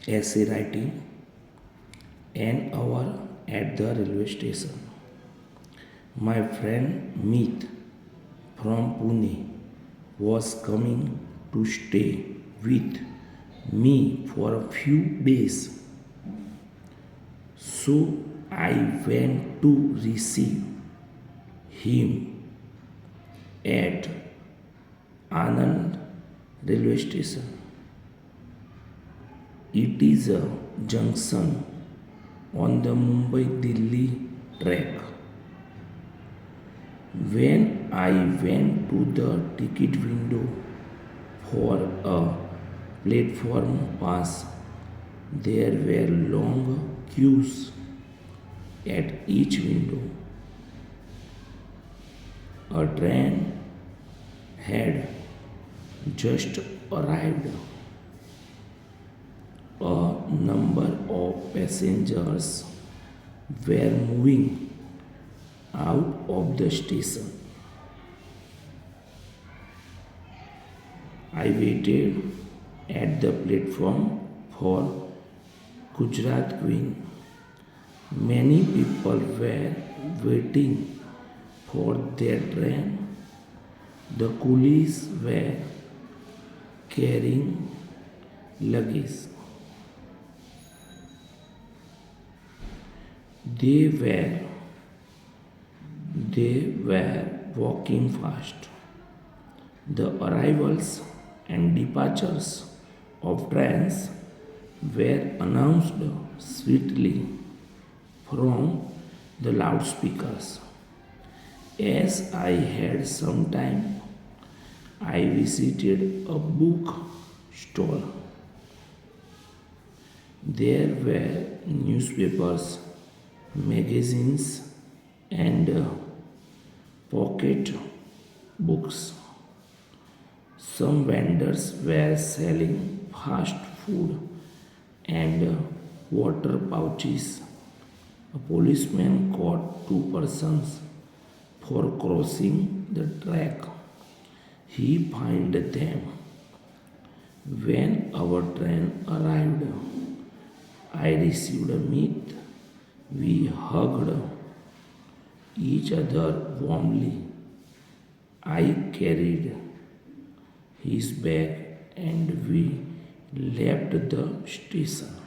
essay writing, an hour at the railway station. My friend Meet from Pune was coming to stay with me for a few days, so I went to receive him at Anand railway station. It is a junction on the Mumbai Delhi track. When I went to the ticket window for a platform pass, there were long queues at each window. A train had just arrived. A number of passengers were moving out of the station. I waited at the platform for Gujarat Queen. Many people were waiting for their train. The coolies were carrying luggage. They were they were walking fast. The arrivals and departures of trains were announced sweetly from the loudspeakers. As I had some time, I visited a book stall. There were newspapers, magazines, and pocket books. Some vendors were selling fast food and water pouches. A policeman caught two persons for crossing the track. He fined them. When our train arrived, I received a meat. We hugged each other warmly. I carried his bag and we left the station.